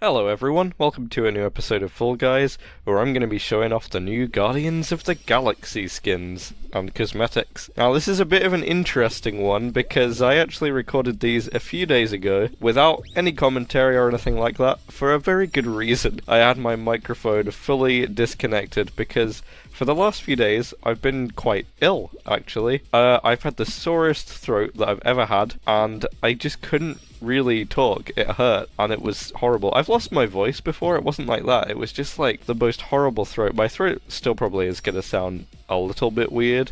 Hello everyone, welcome to a new episode of Fall Guys, where I'm going to be showing off the new Guardians of the Galaxy skins and cosmetics. Now this is a bit of an interesting one because I actually recorded these a few days ago without any commentary or anything like that for a very good reason. I had my microphone fully disconnected because for the last few days I've been quite ill actually. I've had the sorest throat that I've ever had and I just couldn't really talk. It hurt and it was horrible. I've lost my voice before, it wasn't like that. It was just like the most horrible throat. My throat still probably is going to sound a little bit weird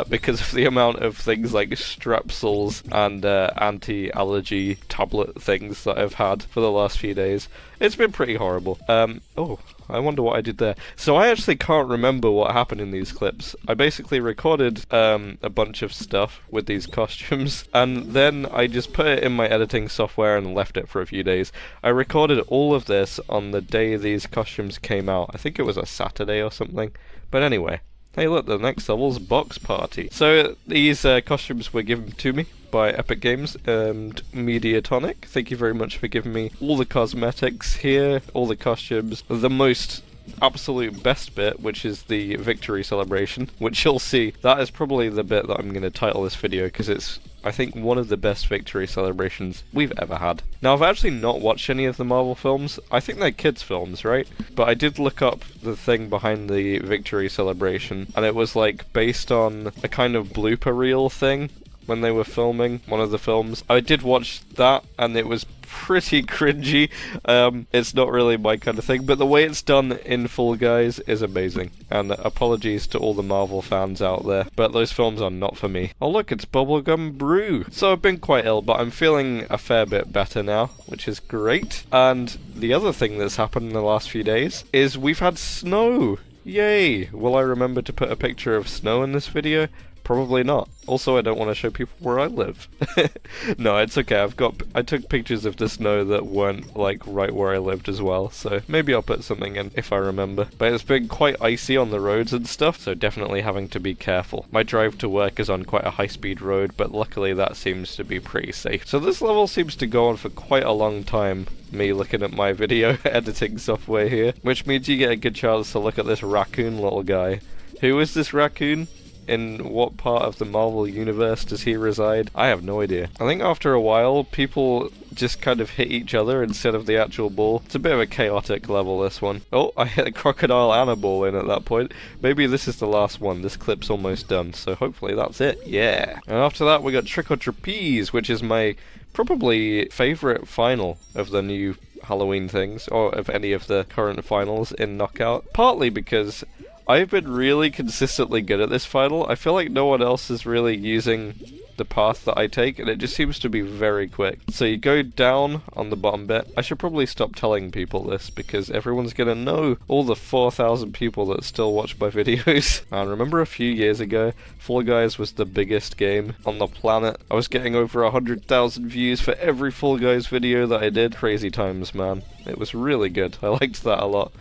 because of the amount of things like strepsils and anti-allergy tablet things that I've had for the last few days. It's been pretty horrible. Oh, I wonder what I did there. So I actually can't remember what happened in these clips. I basically recorded a bunch of stuff with these costumes, and then I just put it in my editing software and left it for a few days. I recorded all of this on the day these costumes came out. I think it was a Saturday or something. But anyway. Hey look, the next level's Box Party. So these costumes were given to me by Epic Games and Mediatonic. Thank you very much for giving me all the cosmetics here, all the costumes, the most absolute best bit, which is the victory celebration, which you'll see. That is probably the bit that I'm going to title this video because it's, I think, one of the best victory celebrations we've ever had. Now, I've actually not watched any of the Marvel films. I think they're kids' films, right? But I did look up the thing behind the victory celebration, and it was like based on a kind of blooper reel thing when they were filming one of the films. I did watch that, and it was pretty cringy. It's not really my kind of thing, but the way it's done in Fall Guys is amazing. And apologies to all the Marvel fans out there, but those films are not for me. Oh look, it's Bubblegum Brew. So I've been quite ill, but I'm feeling a fair bit better now, which is great. And the other thing that's happened in the last few days is we've had snow. Yay! Will I remember to put a picture of snow in this video? Probably not. Also, I don't want to show people where I live. No, it's okay. I took pictures of the snow that weren't like right where I lived as well, so maybe I'll put something in if I remember. But it's been quite icy on the roads and stuff, so definitely having to be careful. My drive to work is on quite a high-speed road, but luckily that seems to be pretty safe. So this level seems to go on for quite a long time. Me looking at my video editing software here, which means you get a good chance to look at this raccoon little guy. Who is this raccoon? In what part of the Marvel universe does he reside? I have no idea. I think after a while, people just kind of hit each other instead of the actual ball. It's a bit of a chaotic level, this one. Oh, I hit a crocodile and a ball in at that point. Maybe this is the last one. This clip's almost done, so hopefully that's it. Yeah. And after that, we got Trick or Trapeze, which is my probably favourite final of the new Halloween things, or of any of the current finals in Knockout. Partly because I've been really consistently good at this final. I feel like no one else is really using the path that I take, and it just seems to be very quick. So you go down on the bottom bit. I should probably stop telling people this, because everyone's gonna know, all the 4,000 people that still watch my videos. And remember a few years ago, Fall Guys was the biggest game on the planet. I was getting over 100,000 views for every Fall Guys video that I did. Crazy times, man. It was really good. I liked that a lot.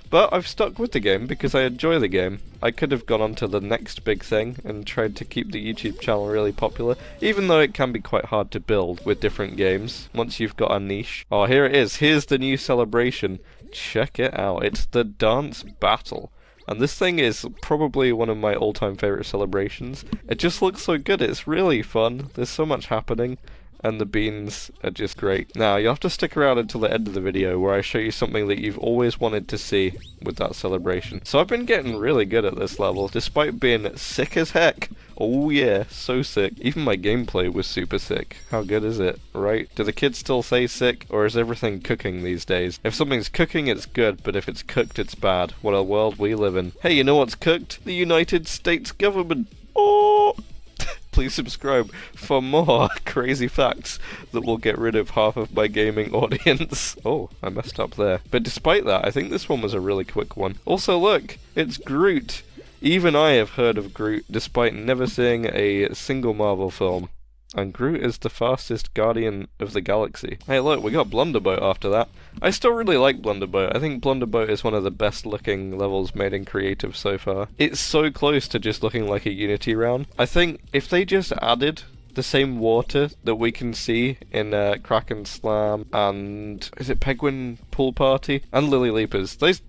But I've stuck with the game because I enjoy the game. I could have gone on to the next big thing and tried to keep the YouTube channel really popular, even though it can be quite hard to build with different games once you've got a niche. Oh, here it is. Here's the new celebration. Check it out. It's the dance battle. And this thing is probably one of my all-time favorite celebrations. It just looks so good. It's really fun. There's so much happening. And the beans are just great. Now, you have to stick around until the end of the video where I show you something that you've always wanted to see with that celebration. So I've been getting really good at this level, despite being sick as heck. Oh yeah, so sick. Even my gameplay was super sick. How good is it, right? Do the kids still say sick, or is everything cooking these days? If something's cooking, it's good, but if it's cooked, it's bad. What a world we live in. Hey, you know what's cooked? The United States government. Oh! Please subscribe for more crazy facts that will get rid of half of my gaming audience. Oh, I messed up there. But despite that, I think this one was a really quick one. Also, look, it's Groot. Even I have heard of Groot, despite never seeing a single Marvel film. And Groot is the fastest Guardian of the Galaxy. Hey look, we got Blunderboat after that. I still really like Blunderboat. I think Blunderboat is one of the best looking levels made in creative so far. It's so close to just looking like a Unity round. I think if they just added the same water that we can see in Kraken Slam and is it Penguin Pool Party and Lily Leapers. Those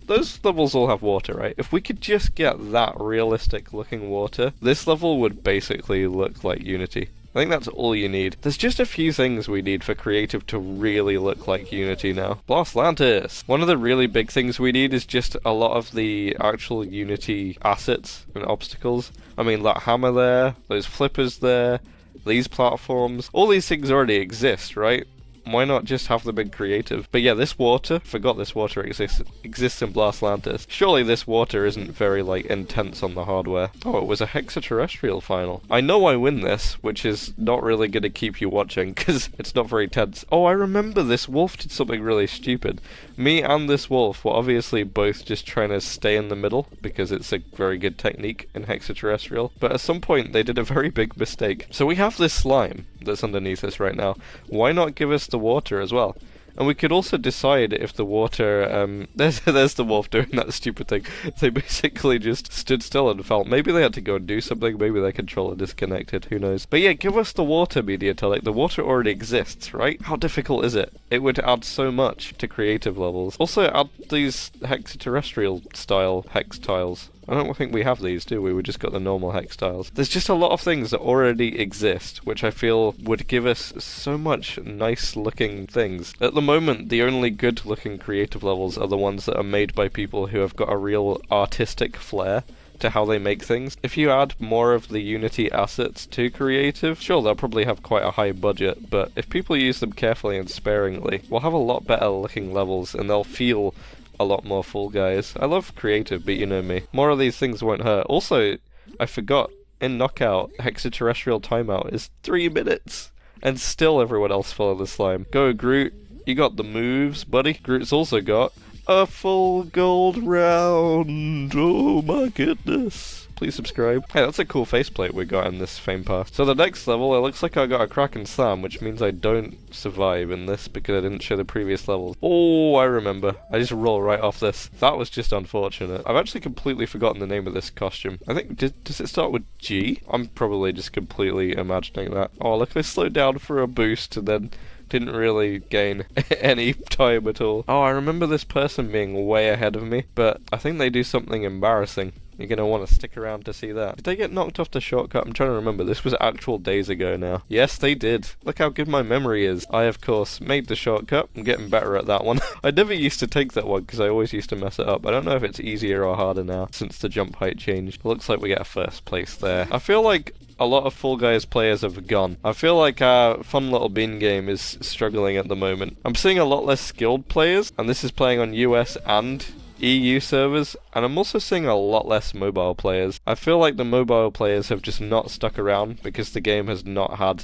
levels all have water, right? If we could just get that realistic looking water, this level would basically look like Unity. I think that's all you need. There's just a few things we need for creative to really look like Unity now. Blastlantis! One of the really big things we need is just a lot of the actual Unity assets and obstacles. I mean, that hammer there, those flippers there, these platforms, all these things already exist, right? Why not just have them in creative? But yeah, this water, forgot this water exists in Blastlantis. Surely this water isn't very, like, intense on the hardware. Oh, it was a hexaterrestrial final. I know I win this, which is not really going to keep you watching, because it's not very tense. Oh, I remember this wolf did something really stupid. Me and this wolf were obviously both just trying to stay in the middle, because it's a very good technique in hexaterrestrial. But at some point, they did a very big mistake. So we have this slime that's underneath us right now. Why not give us the water as well? And we could also decide if the water, there's the wolf doing that stupid thing. They basically just stood still and fell. Maybe they had to go and do something, maybe their controller disconnected, who knows. But yeah, give us the water, Mediatonic. The water already exists, right? How difficult is it? It would add so much to creative levels. Also add these hexaterrestrial style hex tiles. I don't think we have these, do we? We just got the normal hex tiles. There's just a lot of things that already exist, which I feel would give us so much nice looking things. At the moment, the only good looking creative levels are the ones that are made by people who have got a real artistic flair to how they make things. If you add more of the Unity assets to creative, sure, they'll probably have quite a high budget, but if people use them carefully and sparingly, we'll have a lot better looking levels and they'll feel a lot more Fall Guys. I love creative, but you know me. More of these things won't hurt. Also, I forgot, in Knockout, hexaterrestrial timeout is 3 minutes, and still everyone else followed the slime. Go Groot, you got the moves, buddy. Groot's also got a full gold round. Oh my goodness. Please subscribe. Hey, that's a cool faceplate we got in this Fame Pass. So the next level, it looks like I got a Kraken Slam, which means I don't survive in this because I didn't show the previous levels. Oh, I remember. I just roll right off this. That was just unfortunate. I've actually completely forgotten the name of this costume. I think, does it start with G? I'm probably just completely imagining that. Oh, look, I slowed down for a boost and then didn't really gain any time at all. Oh, I remember this person being way ahead of me, but I think they do something embarrassing. You're going to want to stick around to see that. Did they get knocked off the shortcut? I'm trying to remember. This was actual days ago now. Yes, they did. Look how good my memory is. I, of course, made the shortcut. I'm getting better at that one. I never used to take that one because I always used to mess it up. I don't know if it's easier or harder now since the jump height changed. Looks like we get a first place there. I feel like a lot of Fall Guys players have gone. I feel like our fun little bean game is struggling at the moment. I'm seeing a lot less skilled players, and this is playing on US and EU servers, and I'm also seeing a lot less mobile players. I feel like the mobile players have just not stuck around because the game has not had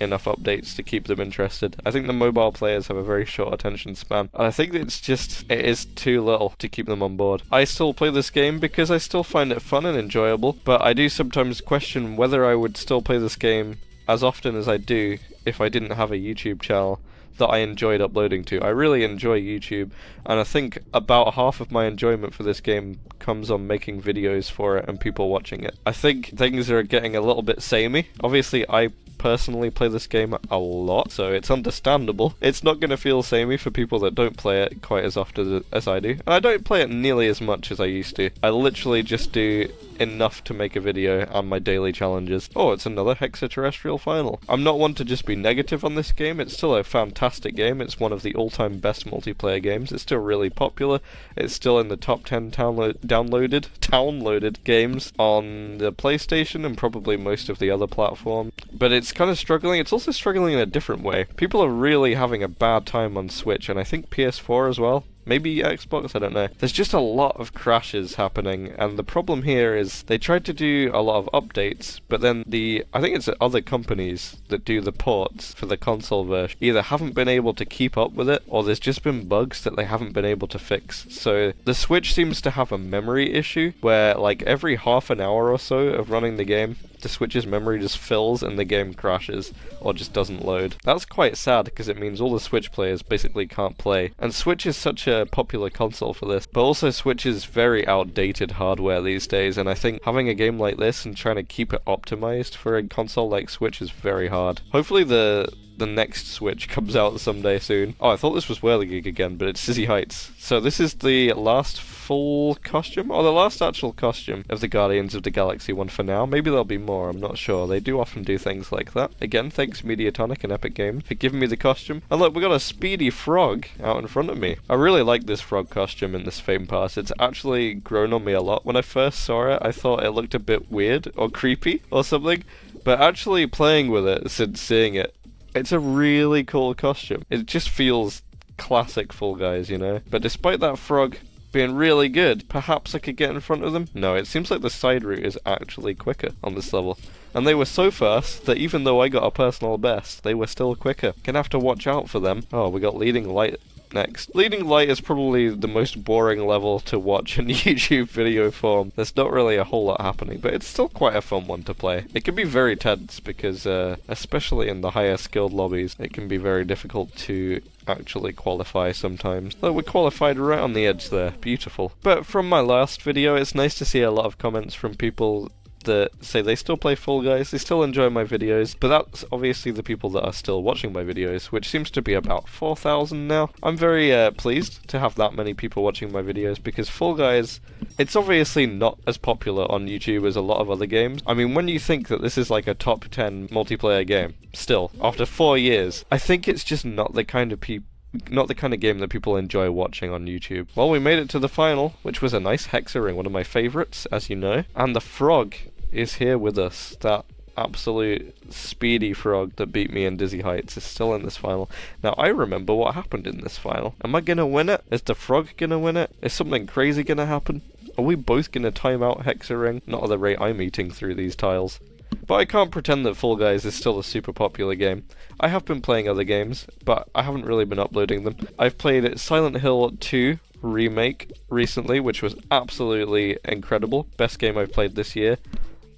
enough updates to keep them interested. I think the mobile players have a very short attention span, and I think it is too little to keep them on board. I still play this game because I still find it fun and enjoyable, but I do sometimes question whether I would still play this game as often as I do if I didn't have a YouTube channel that I enjoyed uploading to. I really enjoy YouTube, and I think about half of my enjoyment for this game comes on making videos for it and people watching it. I think things are getting a little bit samey. Obviously, I personally play this game a lot, so it's understandable. It's not going to feel samey for people that don't play it quite as often as I do. And I don't play it nearly as much as I used to. I literally just do enough to make a video and my daily challenges. Oh, it's another hexaterrestrial final. I'm not one to just be negative on this game. It's still a fantastic game. It's one of the all-time best multiplayer games. It's still really popular. It's still in the top 10 downloaded games on the PlayStation and probably most of the other platforms. But it's kind of struggling. It's also struggling in a different way. People are really having a bad time on Switch, and I think PS4 as well. Maybe Xbox, I don't know. There's just a lot of crashes happening, and the problem here is they tried to do a lot of updates, but then I think it's other companies that do the ports for the console version either haven't been able to keep up with it, or there's just been bugs that they haven't been able to fix. So the Switch seems to have a memory issue, where like every half an hour or so of running the game, the Switch's memory just fills and the game crashes, or just doesn't load. That's quite sad, because it means all the Switch players basically can't play. And Switch is such a popular console for this, but also Switch is very outdated hardware these days, and I think having a game like this and trying to keep it optimized for a console like Switch is very hard. Hopefully the next Switch comes out someday soon. Oh, I thought this was Whirligig again, but it's Dizzy Heights. So this is the last full costume, or the last actual costume of the Guardians of the Galaxy one for now. Maybe there'll be more, I'm not sure. They do often do things like that. Again, thanks Mediatonic and Epic Games for giving me the costume. And look, we got a speedy frog out in front of me. I really like this frog costume in this Fame Pass. It's actually grown on me a lot. When I first saw it, I thought it looked a bit weird or creepy or something, but actually playing with it since seeing it, it's a really cool costume. It just feels classic Fall Guys, you know? But despite that frog being really good, perhaps I could get in front of them? No, it seems like the side route is actually quicker on this level. And they were so fast that even though I got a personal best, they were still quicker. Gonna have to watch out for them. Oh, we got Leading Light next. Leading Light is probably the most boring level to watch in YouTube video form. There's not really a whole lot happening, but it's still quite a fun one to play. It can be very tense because, especially in the higher skilled lobbies, it can be very difficult to actually qualify sometimes. Though we qualified right on the edge there. Beautiful. But from my last video, it's nice to see a lot of comments from people that say they still play Fall Guys, they still enjoy my videos, but that's obviously the people that are still watching my videos, which seems to be about 4,000 now. I'm very pleased to have that many people watching my videos, because Fall Guys, it's obviously not as popular on YouTube as a lot of other games. I mean, when you think that this is like a top 10 multiplayer game, still, after 4 years, I think it's just not the kind of game that people enjoy watching on YouTube. Well, we made it to the final, which was a nice Hexa ring, one of my favourites, as you know. And the frog is here with us. That absolute speedy frog that beat me in Dizzy Heights is still in this final. Now, I remember what happened in this final. Am I gonna win it? Is the frog gonna win it? Is something crazy gonna happen? Are we both gonna time out Hexa ring? Not at the rate I'm eating through these tiles. But I can't pretend that Fall Guys is still a super popular game. I have been playing other games, but I haven't really been uploading them. I've played Silent Hill 2 Remake recently, which was absolutely incredible. Best game I've played this year.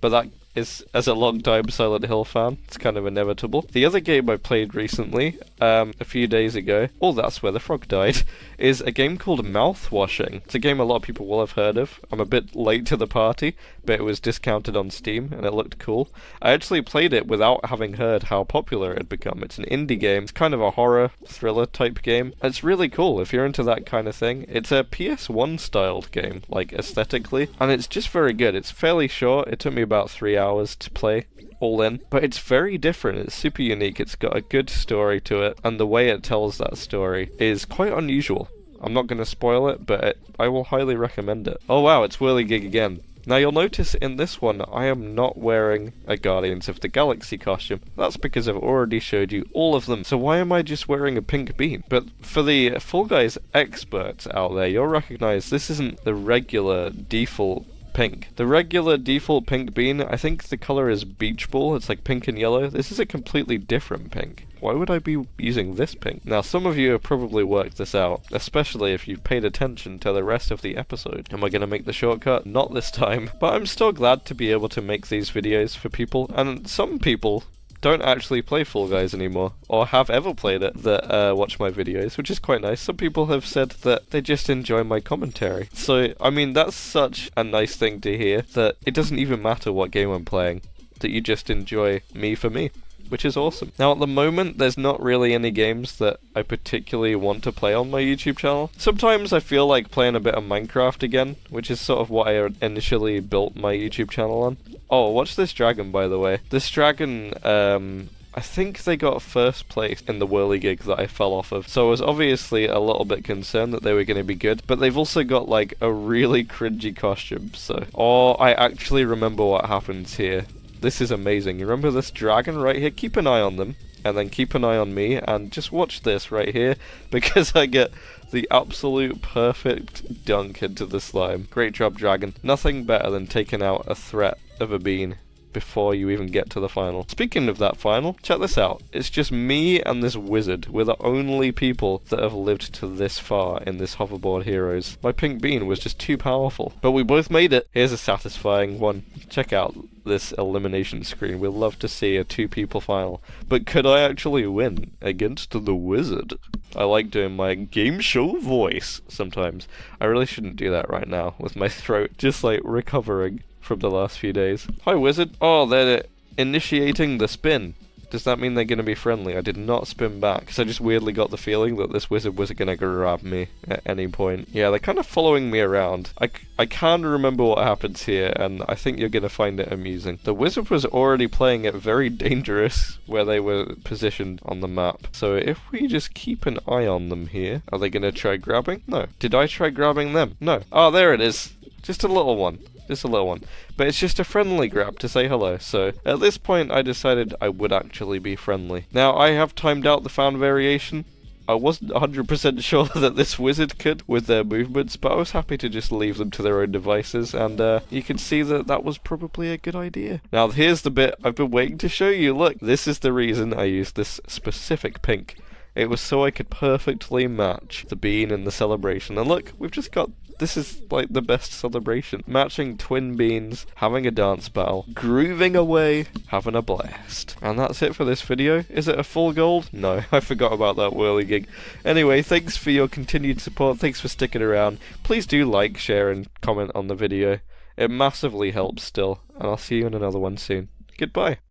But that is, as a long-time Silent Hill fan, it's kind of inevitable. The other game I played recently, a few days ago, oh, that's where the frog died, is a game called Mouthwashing. It's a game a lot of people will have heard of. I'm a bit late to the party, but it was discounted on Steam, and it looked cool. I actually played it without having heard how popular it had become. It's an indie game. It's kind of a horror, thriller type game. It's really cool if you're into that kind of thing. It's a PS1 styled game, like aesthetically, and it's just very good. It's fairly short. It took me about 3 hours to play all in, but it's very different. It's super unique. It's got a good story to it, and the way it tells that story is quite unusual. I'm not going to spoil it, but I will highly recommend it. Oh wow, it's Whirligig again. Now you'll notice in this one I am not wearing a Guardians of the Galaxy costume. That's because I've already showed you all of them, so why am I just wearing a pink bean? But for the Fall Guys experts out there, you'll recognise this isn't the regular default pink. The regular default pink bean, I think the colour is beach ball, it's like pink and yellow. This is a completely different pink. Why would I be using this pink? Now, some of you have probably worked this out, especially if you've paid attention to the rest of the episode. Am I going to make the shortcut? Not this time. But I'm still glad to be able to make these videos for people, and some people don't actually play Fall Guys anymore, or have ever played it, that watch my videos, which is quite nice. Some people have said that they just enjoy my commentary. So, I mean, that's such a nice thing to hear, that it doesn't even matter what game I'm playing, that you just enjoy me for me, which is awesome. Now, at the moment, there's not really any games that I particularly want to play on my YouTube channel. Sometimes I feel like playing a bit of Minecraft again, which is sort of what I initially built my YouTube channel on. Oh, watch this dragon, by the way. This dragon, I think they got first place in the Whirligig that I fell off of, so I was obviously a little bit concerned that they were going to be good, but they've also got like a really cringy costume, so... Oh, I actually remember what happens here. This is amazing. You remember this dragon right here? Keep an eye on them, and then keep an eye on me, and just watch this right here, because I get the absolute perfect dunk into the slime. Great job, dragon. Nothing better than taking out a threat of a bean before you even get to the final. Speaking of that final, check this out. It's just me and this wizard. We're the only people that have lived to this far in this Hoverboard Heroes. My pink bean was just too powerful. But we both made it. Here's a satisfying one. Check out this elimination screen. We'll love to see a 2-people final. But could I actually win against the wizard? I like doing my game show voice sometimes. I really shouldn't do that right now with my throat just like recovering from the last few days. Hi wizard. Oh, they're initiating the spin. Does that mean they're going to be friendly? I did not spin back, because I just weirdly got the feeling that this wizard was going to grab me at any point. Yeah, they're kind of following me around. I can't remember what happens here, and I think you're going to find it amusing. The wizard was already playing it very dangerous where they were positioned on the map. So if we just keep an eye on them here, are they going to try grabbing? No. Did I try grabbing them? No. Oh, there it is. Just a little one. Just a little one. But it's just a friendly grab to say hello, so at this point I decided I would actually be friendly. Now, I have timed out the fan variation. I wasn't 100% sure that this wizard could with their movements, but I was happy to just leave them to their own devices, and you can see that that was probably a good idea. Now, here's the bit I've been waiting to show you. Look, this is the reason I used this specific pink. It was so I could perfectly match the bean and the celebration. And look, we've just got... This is like the best celebration. Matching twin beans, having a dance battle, grooving away, having a blast. And that's it for this video. Is it a full gold? No, I forgot about that whirly gig. Anyway, thanks for your continued support. Thanks for sticking around. Please do like, share, and comment on the video. It massively helps still. And I'll see you in another one soon. Goodbye.